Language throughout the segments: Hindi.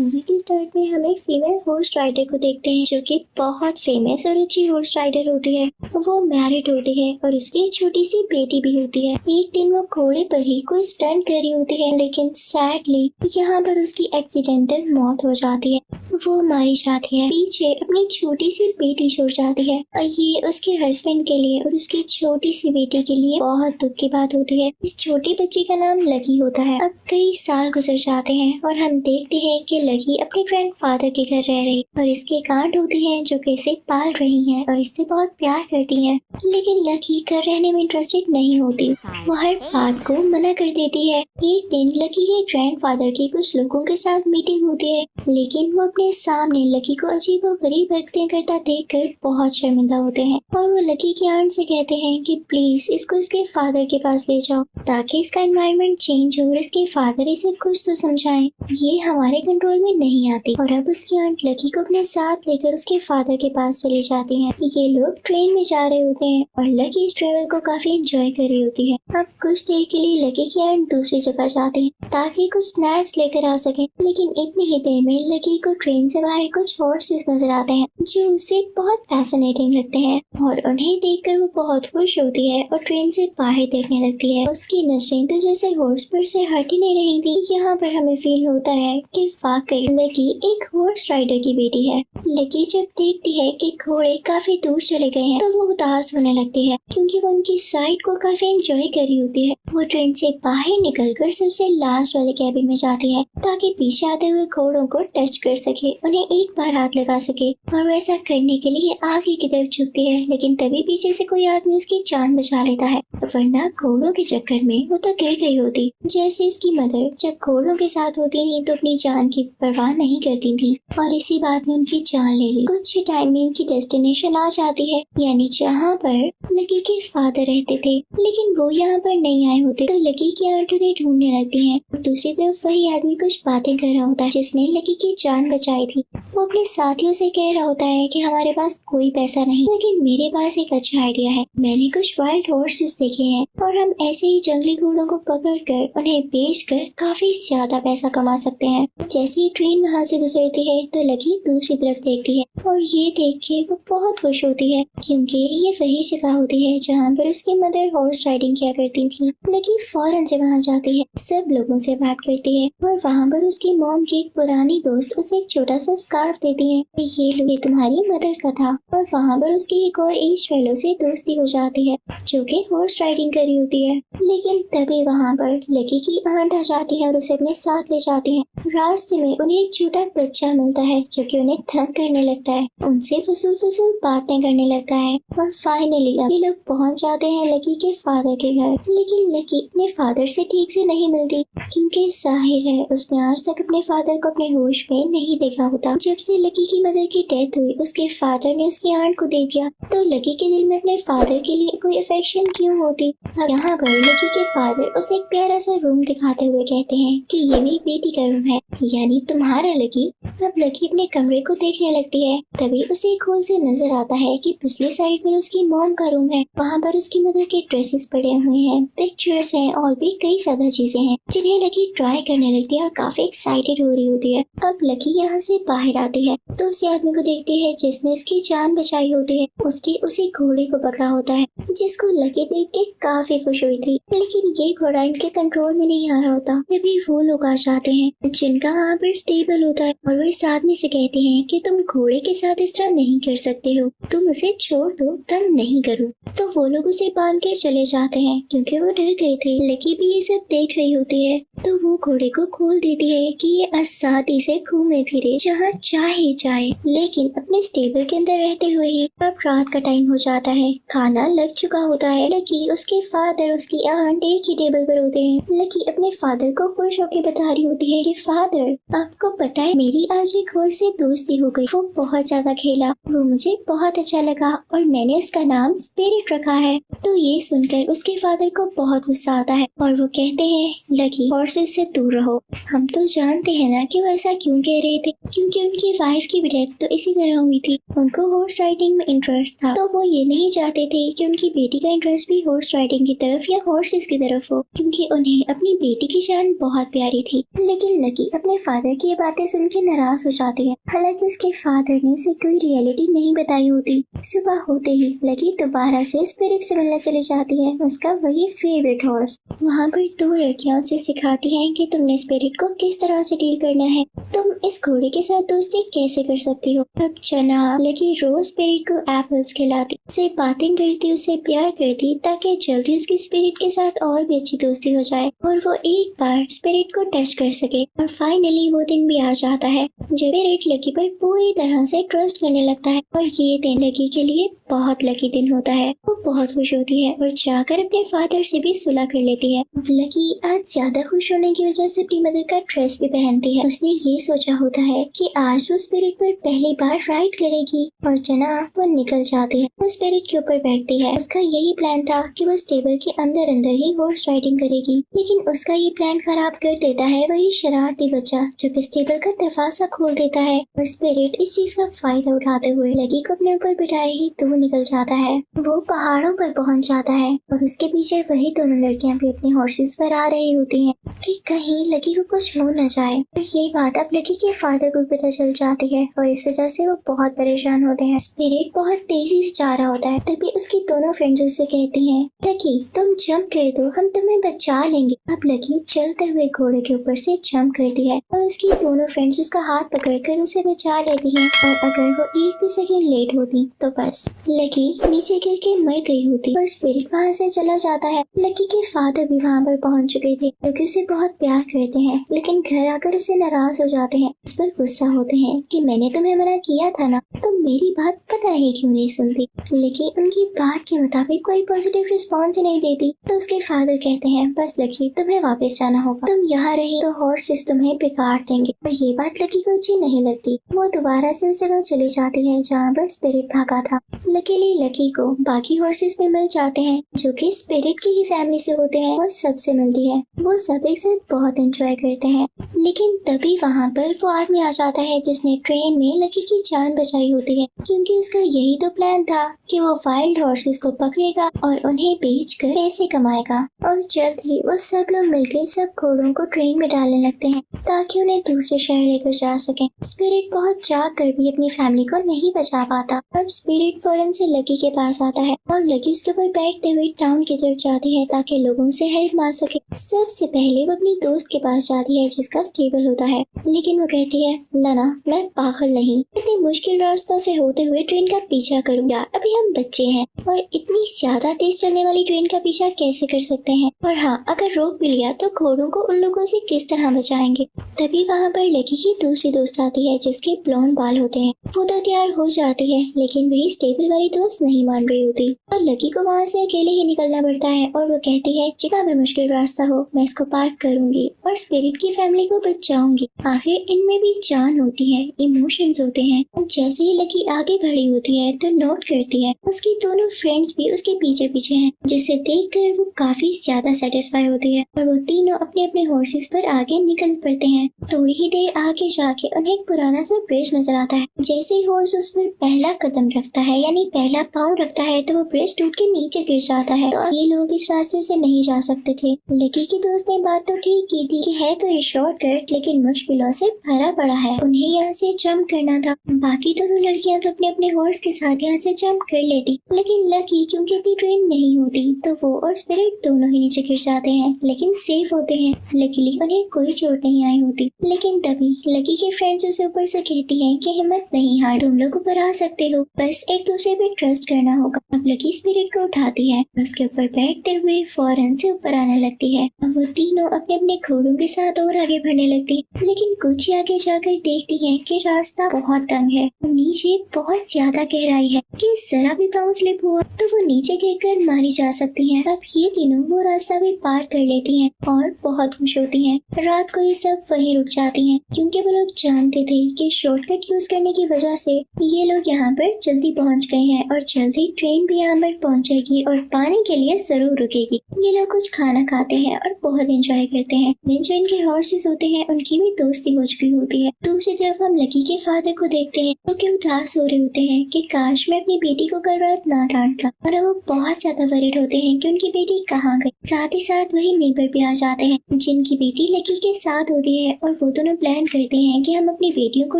मूवी के स्टार्ट में हम एक फीमेल हॉर्स राइडर को देखते हैं जो कि बहुत फेमस और अच्छी हॉर्स राइडर होती है। वो मैरिड होती है और उसकी एक छोटी सी बेटी भी होती है। एक दिन वो घोड़े पर ही कोई स्टंट कर रही होती है, लेकिन सैडली यहाँ पर उसकी एक्सीडेंटल मौत हो जाती है। वो मारी जाती है, पीछे अपनी छोटी सी बेटी छोड़ जाती है और ये उसके हस्बैंड के लिए और उसकी छोटी सी बेटी के लिए बहुत दुख की बात होती है। इस छोटी बच्ची का नाम लकी होता है। अब कई साल गुजर जाते हैं और हम देखते हैं कि लकी अपने ग्रैंडफादर के घर रह रही और इसके एक आंट होती है जो कि इसे पाल रही है और इससे बहुत प्यार करती है। लेकिन लकी घर रहने में इंटरेस्टेड नहीं होती, वो हर बात को मना कर देती है। एक दिन लकी के ग्रैंडफादर की कुछ लोगों के साथ मीटिंग होती है, लेकिन वो अपने सामने लकी को अजीबोगरीब हरकतें करता देखकर बहुत शर्मिंदा होते हैं और वो लकी की आंट से कहते हैं कि प्लीज इसको इसके फादर के पास ले जाओ ताकि इसका एनवायरनमेंट चेंज हो और इसके फादर इसे कुछ तो समझाएं। ये हमारे कंट्रोल में नहीं आती और अब उसकी आंट लकी को अपने साथ लेकर उसके फादर के पास चली जाती हैं। ये लोग ट्रेन में जा रहे होते हैं और लकी इस ट्रेवल को काफी एंजॉय कर रही होती है। अब कुछ देर के लिए लकी की आंट दूसरी जगह जाती है ताकि कुछ स्नैक्स लेकर आ सके, लेकिन इतनी ही देर में लकी को ट्रेन से बाहर कुछ हॉर्सेस नजर आते हैं जो उसे बहुत फैसिनेटिंग लगते हैं और उन्हें देखकर वो बहुत खुश होती है और ट्रेन से बाहर देखने लगती है। उसकी नजरें तो जैसे हॉर्स पर से हट ही नहीं रही थी। यहाँ पर हमें फील होता है कि वाकई लकी एक हॉर्स राइडर की बेटी है। लकी जब देखती है कि घोड़े काफी दूर चले गए हैं तो वो उदास होने लगती है क्योंकि वो उनकी साइड को काफी एंजॉय कर रही होती है। वो ट्रेन से बाहर निकलकर सबसे लास्ट वाले कैबिन में जाती है ताकि पीछे आते हुए घोड़ों को टच कर सके, उन्हें एक बार हाथ लगा सके और वो ऐसा करने के लिए आगे की तरफ झुकती है, लेकिन तभी पीछे से कोई आदमी उसकी जान बचा लेता है, वरना घोड़ों के चक्कर में वो तो गिर गई होती। जैसे इसकी मदर जब घोड़ों के साथ होती थी तो अपनी जान की परवाह नहीं करती थी और इसी बात में उनकी जान ले ली। कुछ ही टाइम में इनकी डेस्टिनेशन आ जाती है, यानी जहाँ पर लकी के फादर रहते थे, लेकिन वो यहाँ पर नहीं आए होते तो लकी की आंट उन्हें ढूंढने लगती है। दूसरी तरफ वही आदमी कुछ बातें कर रहा होता है जिसने लकी की जान बचाई थी। वो अपने साथियों से कह रहा होता है कि हमारे पास कोई पैसा नहीं, लेकिन मेरे पास एक अच्छा आइडिया है। मैंने कुछ वाइल्ड हॉर्सेस देखे हैं और हम ऐसे ही जंगली घोड़ों को पकड़कर उन्हें बेचकर काफी ज्यादा पैसा कमा सकते हैं। जैसे ही ट्रेन वहाँ से गुजरती है तो लकी दूसरी तरफ देखती है और ये देख के वो बहुत खुश होती है क्योंकि ये वही जगह होती है जहाँ पर उसकी मदर हॉर्स राइडिंग किया करती थी। लकी फौरन से वहाँ जाती है, सब लोगों से बात करती है और वहाँ पर उसकी मॉम की एक पुरानी दोस्त उसे एक छोटा सा स्कार्फ देती है। ये लो, ये तुम्हारी मदर का था। और वहाँ पर उसकी एक और एज फेलो से दोस्ती हो जाती है जो कि हॉर्स राइडिंग कर रही होती है। लेकिन तभी वहाँ पर लकी की आंट आ जाती है और उसे अपने साथ ले जाती है। रास्ते में उन्हें एक छोटा बच्चा मिलता है जो कि उन्हें तंग करने लगता है, उनसे फजूल बातें करने लगता है और फाइनली ये लोग पहुँच जाते हैं लकी के फादर के घर। लेकिन लकी अपने फादर से ठीक से नहीं मिलती क्योंकि जाहिर है उसने आज तक अपने फादर को अपने होश में नहीं देखा होता। जब से लकी की मदर की डेथ हुई उसके फादर ने उसकी आंट को दे दिया, तो लकी के दिल में अपने फादर के लिए कोई अफेक्शन क्यों होती। यहाँ पर लकी के फादर उसे एक प्यारा सा रूम दिखाते हुए कहते हैं कि ये मेरी बेटी का रूम है, यानी तुम्हारा लकी। अब लकी अपने कमरे को देखने लगती है, तभी उसे एक होल से नजर आता है कि पिछली साइड में उसकी मॉम का रूम है। वहाँ पर उसकी मदर के ड्रेसेस पड़े हुए हैं, पिक्चर्स हैं और भी कई ज्यादा चीजें हैं जिन्हें लकी ट्राई करने लगती है और काफी एक्साइटेड हो रही होती है। अब लकी यहाँ से बाहर आती है तो उसी आदमी को देखती है जिसने उसकी जान बचाई होती है। उसके उसी घोड़े को पकड़ा होता है जिसको लकी देख के काफी खुश हुई थी, लेकिन ये घोड़ा इनके कंट्रोल में नहीं आ रहा होता। तभी वो लोग आ जाते हैं जिनका वहाँ पर स्टेबल होता है और वो इस आदमी से कहते हैं कि तुम घोड़े के साथ इस तरह नहीं कर सकते हो, तुम उसे छोड़ दो, तंग नहीं करो। तो वो लोग उसे बांध के चले जाते हैं क्योंकि वो डर गए थे। लकी भी ये सब देख रही होती है तो वो घोड़े को खोल देती है कि ये आजादी से घूमे फिरे जहाँ चाहे जाए, लेकिन अपने स्टेबल के अंदर रहते हुए ही। अब रात का टाइम हो जाता है, खाना लग चुका होता है। लकी, उसके फादर, उसकी आंट एक ही टेबल पर होते हैं। लकी अपने फादर को खुश होकर बता रही होती है कि फादर, आपको पता है मेरी आज एक और से दोस्ती हो गई, वो बहुत ज्यादा खेला, वो मुझे बहुत अच्छा लगा और मैंने उसका नाम स्पिरिट रखा है। तो ये सुनकर उसके फादर को बहुत गुस्सा आता है और वो कहते हैं लकी, हॉर्सेस से दूर रहो। हम तो जानते हैं ना कि वो ऐसा क्यों कह रहे थे, थे क्योंकि उनकी वाइफ की डेथ तो इसी तरह हुई थी। उनको हॉर्स राइडिंग में इंटरेस्ट था, तो वो ये नहीं चाहते थे कि उनकी बेटी का इंटरेस्ट भी हॉर्स राइडिंग की तरफ या हॉर्सेस की तरफ हो, क्योंकि उन्हें अपनी बेटी की जान बहुत प्यारी थी। लेकिन लकी अपने फादर की ये बातें सुन के नाराज हो जाती है। हालांकि उसके फादर ने उसे कोई रियलिटी नहीं बताई होती। सुबह होते ही लकी दोबारा से स्पिरिट से मिलने चली जाती है, उसका वही फेवरेट हॉर्स। वहाँ पर दो लड़कियां उसे सिखाती हैं कि तुमने स्पिरिट को किस तरह से डील करना है, तुम इस घोड़े के साथ दोस्ती कैसे कर सकती हो। अब चना लकी रोज स्पिरिट को एप्पल्स खिलाती, उससे बातें करती, उससे प्यार करती ताकि जल्दी उसकी स्पिरिट के साथ और भी अच्छी दोस्ती हो जाए और वो एक बार स्पिरिट को टच कर सके। और फाइनली वो दिन भी आ जाता है जब स्पिरिट लकी पर पूरी तरह से ट्रस्ट करने लगता है और ये दिन लकी के लिए बहुत लकी दिन होता है। वो बहुत खुश होती है और जाकर अपने फादर से भी सुलह कर लेती है। लकी आज ज्यादा खुश होने की वजह से अपनी मदर का ड्रेस भी पहनती है। उसने ये सोचा होता है कि आज वो स्पिरिट पर पहली बार राइड करेगी और जना वो निकल जाती है। वो स्पिरिट के ऊपर बैठती है। उसका यही प्लान था कि वो स्टेबल के अंदर अंदर ही हॉर्स राइडिंग करेगी, लेकिन उसका ये प्लान खराब कर देता है वही शरारती बच्चा जो कि स्टेबल का दरवाजा खोल देता है। और स्पिरिट इस चीज का फायदा उठाते हुए लकी को अपने ऊपर बिठाए ही दूर निकल जाता है। वो पहाड़ों पर पहुंच जाता है और उसके पीछे वही दोनों लड़कियां भी अपने हॉर्सेस पर आ रही होती हैं कि कहीं लकी को कुछ हो न जाए। और ये बात अब लकी के फादर को पता चल जाती है और इस वजह से वो बहुत परेशान होते हैं। स्पिरिट बहुत तेजी से जा रहा होता है, तभी उसकी दोनों फ्रेंड्स उससे कहती हैं लकी तुम जंप कर दो, हम तुम्हें बचा लेंगे। अब लकी चलते हुए घोड़े के ऊपर से जंप करती है और उसकी दोनों फ्रेंड्स उसका हाथ पकड़कर उसे बचा लेती हैं। और अगर वो एक भी सेकंड लेट होती तो बस लकी नीचे गिर के मर गई होती और स्पिरिट वहाँ से चला जाता है। लकी के फादर भी वहाँ पर पहुँच चुके थे, क्योंकि उसे बहुत प्यार करते हैं, लेकिन घर आकर उसे नाराज हो जाते हैं। उस पर गुस्सा होते हैं कि मैंने तुम्हें मना किया था ना, तुम मेरी बात पता नहीं क्यों नहीं सुनती। लेकिन उनकी बात के मुताबिक कोई पॉजिटिव रिस्पॉन्स नहीं देती, तो उसके फादर कहते हैं बस लकी तुम्हें वापस जाना होगा, तुम यहाँ रही तो हॉर्सेस तुम्हें बिगाड़ देंगे। और ये बात लकी को अच्छी नहीं लगती। वो दोबारा से उस जगह चली जाती है जहाँ पर स्पिरिट भागा था। लकीली लकी को बाकी हॉर्सेस भी मिल जाते हैं जो कि स्पिरिट की ही फैमिली से होते हैं। वो सबसे मिलती है, वो सब एक साथ बहुत एंजॉय करते हैं। लेकिन तभी वहाँ पर वो आदमी आ जाता है जिसने ट्रेन में लकी की जान बचाई होती है, क्योंकि उसका यही तो प्लान था कि वो वाइल्ड हॉर्सेस को पकड़ेगा और उन्हें बेचकर पैसे कमाएगा। और जल्द ही वो सब लोग मिलकर सब घोड़ों को ट्रेन में डालने लगते हैं ताकि उन्हें दूसरे शहर लेकर जा सके। स्पिरिट बहुत चाह कर भी अपनी फैमिली को नहीं बचा पाता। अब स्पिरिट फौरन से लकी के पास आता है और लकी उसके ऊपर बैठते हुए टाउन की तरफ जाती है ताकि लोगों से हेल्प मांग सके। सबसे पहले वो अपनी दोस्त के पास जाती है जिसका स्टेबल होता है, लेकिन वो कहती है ना मैं पागल नहीं, इतनी मुश्किल रास्तों से होते हुए ट्रेन का पीछा करूंगा, अभी हम बच्चे हैं और इतनी ज्यादा तेज चलने वाली ट्रेन का पीछा कैसे कर सकते हैं। और हाँ, अगर रोक भी लिया तो घोड़ों को उन लोगों से किस तरह बचाएंगे। तभी वहाँ पर लकी की दूसरी दोस्त आती है जिसके ब्लॉन्ड बाल होते हैं। वो तो तैयार हो जाती है, लेकिन वही स्टेबल वाली दोस्त नहीं मान रही होती और लकी को वहाँ से अकेले ही निकलना पड़ता है। और वो कहती है जितना भी मुश्किल रास्ता हो मैं इसको पार करूंगी और स्पिरिट की फैमिली को बचाऊंगी। आखिर इनमें भी जान होती है, इमोशंस होते हैं। और जैसे ही लकी आगे बढ़ी होती है तो नोट करती है उसकी दोनों फ्रेंड्स भी उसके पीछे पीछे हैं, जिसे देखकर वो काफी ज्यादा सेटिस्फाई होती है और वो तीनों अपने अपने हॉर्सेस पर आगे निकल पड़ते हैं। थोड़ी ही देर आगे जाके उन्हें एक पुराना सा ब्रिज नजर आता है। जैसे ही हॉर्स उस पर पहला कदम रखता है यानी पहला पाँव रखता है तो वो ब्रिज टूट के नीचे गिर जाता है। तो ये लोग इस रास्ते से नहीं जा सकते थे। लकी की दोस्त ने बात तो ठीक की थी कि है तो ये शॉर्टकट, लेकिन मुश्किलों से भरा पड़ा है, उन्हें यहाँ से जंप करना था। बाकी दोनों लड़कियां तो अपने अपने हॉर्स के साथ यहाँ से जंप कर लेती, लेकिन लकी क्योंकि इतनी ट्रेन नहीं होती तो वो और स्पिरिट दोनों ही नीचे गिर जाते हैं, लेकिन सेफ होते हैं। लकीली उन्हें कोई चोट नहीं आई होती। लेकिन तभी लकी के फ्रेंड्स उसे ऊपर से कहती हैं कि हिम्मत नहीं हार, तुम लोग ऊपर आ सकते हो, बस एक दूसरे पे ट्रस्ट करना होगा। अब लकी स्पिरिट को उठाती है, उसके ऊपर बैठते हुए फौरन से ऊपर आने लगती है। अब वो तीनों अपने अपने घोड़ों के साथ और आगे बढ़ने लगती है, लेकिन कुछ ही आगे जाकर देखती है कि रास्ता बहुत तंग है, नीचे बहुत ज्यादा गहराई है कि जरा भी पाँव स्लिप हुआ तो वो नीचे गिरकर मारी जा सकती हैं। अब ये तीनों वो रास्ता भी पार कर लेती हैं और बहुत खुश होती हैं। रात को ये सब वहीं रुक जाती हैं, क्योंकि वो लोग जानते थे कि शॉर्टकट यूज करने की वजह से ये लोग यहाँ पर जल्दी पहुँच गए हैं और जल्दी ट्रेन भी यहाँ पर पहुँचेगी और पानी के लिए जरूर रुकेगी। ये लोग कुछ खाना खाते हैं और बहुत एंजॉय करते हैं। जो इनके हॉर्सेस होते हैं उनकी भी दोस्ती हो चुकी होती होती है। दूसरी तरफ हम लकी के फादर को देखते हैं जो कि उदास हो रहे होते हैं कि काश मैं अपनी बेटी को कल रात ना डांटता, और वो बहुत ज्यादा वरीड होते हैं कि उनकी बेटी कहाँ गई। साथ ही साथ वही नेबर भी आ जाते हैं जिनकी बेटी लकी के साथ होती है, और वो दोनों प्लान करते हैं कि हम अपनी बेटियों को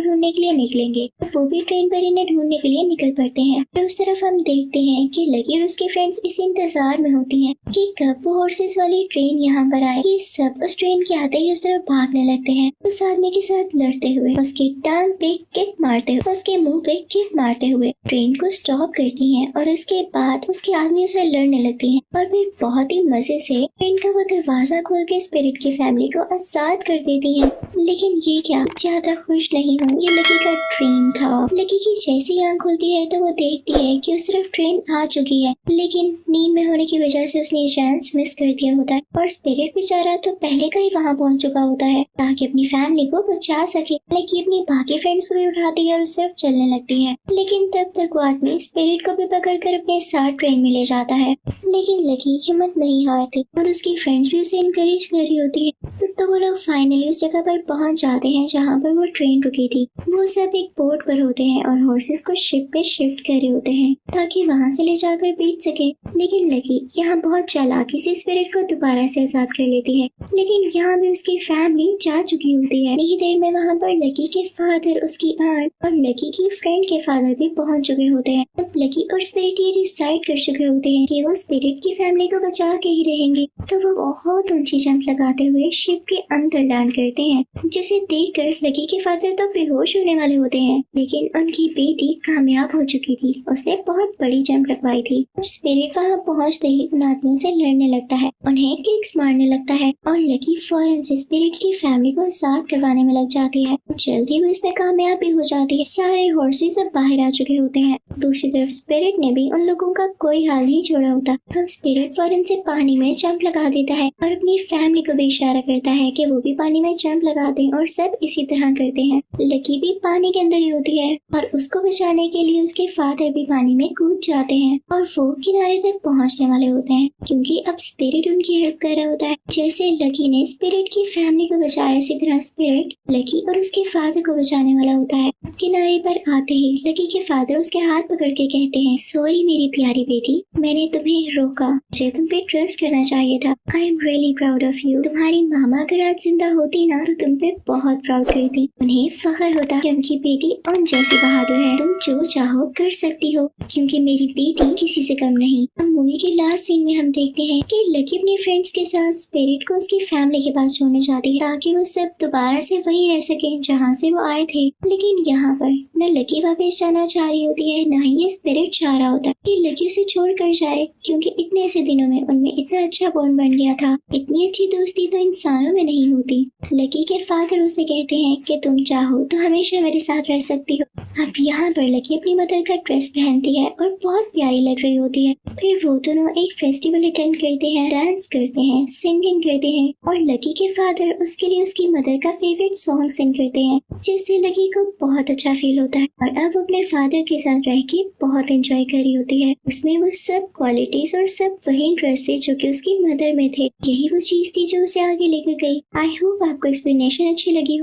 ढूंढने के लिए निकलेंगे। वो भी ट्रेन पर इन्हें ढूंढने के लिए निकल पड़ते हैं। तो उस तरफ हम देखते हैं कि लकी और उसके फ्रेंड्स इस इंतजार में होती हैं कि कब वो हॉर्सेस वाली ट्रेन यहाँ पर आए। ये सब उस ट्रेन के आते ही उस तरफ भागने लगते हैं, उस आदमी के साथ लड़ते हुए, उसकी टांग पे किक मारते हुए, उसके मुंह पे किक मारते हुए ट्रेन को स्टॉप करती हैं, और उसके बाद उसके आदमी से लड़ने लगती हैं, और फिर बहुत ही मजे से ट्रेन का वो दरवाजा खोल के स्पिरिट की फैमिली को आजाद कर देती हैं। लेकिन ये क्या, ज्यादा खुश नहीं हूँ, ये लकी का ड्रीम था। लकी की जैसी आंख खुलती है तो वो देखती है कि उस तरफ ट्रेन आ चुकी है, लेकिन नींद में होने की वजह से उसने चांस मिस कर दिया होता है, और स्पिरिट बेचारा तो पहले का ही वहाँ पहुँच चुका होता है ताकि अपनी फैमिली को बचा सके। लकी अपनी बाकी फ्रेंड्स को भी उठाती है और उस तरफ चलने लगती है, लेकिन तब तक वो आदमी स्पिरिट को भी पकड़कर अपने साथ ट्रेन में ले जाता है। लेकिन लकी हिम्मत नहीं हारती और उसकी फ्रेंड्स भी उसे इनकरेज कर रही होती है। तो वो लोग फाइनली उस जगह पर पहुंच जाते हैं जहाँ पर वो ट्रेन रुकी थी। वो सब एक बोट पर होते हैं और हॉर्सेस को शिप पे शिफ्ट कर रहे होते हैं ताकि वहाँ से ले जाकर बेच सके। लेकिन लकी यहाँ बहुत चालाकी से स्पिरिट को दोबारा से आजाद कर लेती है, लेकिन यहाँ भी उसकी फैमिली जा चुकी होती है। नहीं देर में वहाँ पर लकी के फादर, उसकी आंट और लकी की फ्रेंड के फादर भी पहुँच चुके होते हैं। अब लकी और स्पिरिट ये डिसाइड कर चुके होते हैं कि वो स्पिरिट की फैमिली को बचा के ही रहेंगे। तो वो बहुत ऊंची जंप लगाते हुए शिप के अंदर लैंड करते हैं, जिसे देखकर लकी के फादर तो बेहोश होने वाले होते हैं, लेकिन उनकी बेटी कामयाब हो चुकी थी। उसने बहुत बड़ी जंप लगवाई थी। स्पिरिट वहाँ पहुँचते ही उन आदमियों से लड़ने लगता है, उन्हें किक्स मारने लगता है, और लकी फौरन से स्पिरिट की फैमिली को आजाद करवाने में लग जाती है। जल्दी वो इसमें कामयाब भी हो जाती है। सारे हॉर्सेस अब बाहर आ चुके होते हैं। दूसरी तरफ स्पिरिट ने भी उन लोगों का कोई हाल नहीं छोड़ा होता। अब स्पिरिट फौरन से पानी में जंप लगा देता है और अपनी फैमिली को भी इशारा करता है कि वो भी पानी में जंप लगा दें, और सब इसी तरह करते हैं। लकी भी पानी के अंदर ही होती है और उसको बचाने के लिए उसके फादर भी पानी में कूद जाते हैं, और वो किनारे तक पहुंचने वाले होते हैं क्योंकि अब स्पिरिट उनकी हेल्प कर रहा होता है। जैसे लकी ने स्पिरिट की फैमिली को बचाया, इसी तरह स्पिरिट लकी और उसके फादर को बचाने वाला होता है। किनारे पर आते ही लकी के फादर उसके हाथ पकड़ के कहते हैं, सॉरी मेरी प्यारी बेटी, मैंने तुम्हें रोका, मुझे तुम पे ट्रस्ट करना चाहिए था। I am really proud of you. तुम्हारी मामा अगर आज जिंदा होती ना तो तुम पे बहुत प्राउड करती। उन्हें फख्र होता कि उनकी बेटी उन जैसी बहादुर है। तुम जो चाहो कर सकती हो क्योंकि मेरी बेटी किसी से कम नहीं। हम मूवी के लास्ट सीन में हम देखते हैं कि लकी अपने फ्रेंड्स के साथ स्पिरिट को उसकी फैमिली के पास छोड़ने जाती है ताकि वो सब दोबारा से वही रह सके जहाँ से वो आए थे। लेकिन यहाँ पर न लकी वापस जाना चाह रही होती है, न ही ये स्पिरिट चाह रहा होता कि लकी उसे छोड़ कर जाए, क्योंकि इतने से दिनों में उनमें इतना अच्छा बॉन्ड बन गया था। इतनी अच्छी दोस्ती तो इंसानों में नहीं होती। लकी के फादर उसे कहते हैं कि तुम चाहो तो हमेशा मेरे साथ रह सकती हो। अब यहाँ पर लकी अपनी मदर का ड्रेस पहनती है और बहुत प्यारी लग रही होती है। फिर वो दोनों एक फेस्टिवल अटेंड करते हैं, डांस करते हैं, सिंगिंग करते हैं, और लकी के फादर उसके लिए उसकी मदर का फेवरेट सॉन्ग सिंग करते हैं, जिससे लकी को बहुत अच्छा फील होता है। और अब अपने फादर के साथ रह के बहुत एंजॉय कर रही होती है। उसमें वो सब क्वालिटीज और सब वही इंटरेस्ट थे जो कि उसकी मदर में थे। यही वो चीज थी जो उसे आगे लेकर गई। आई होप आपको एक्सप्लेनेशन अच्छी लगी हो।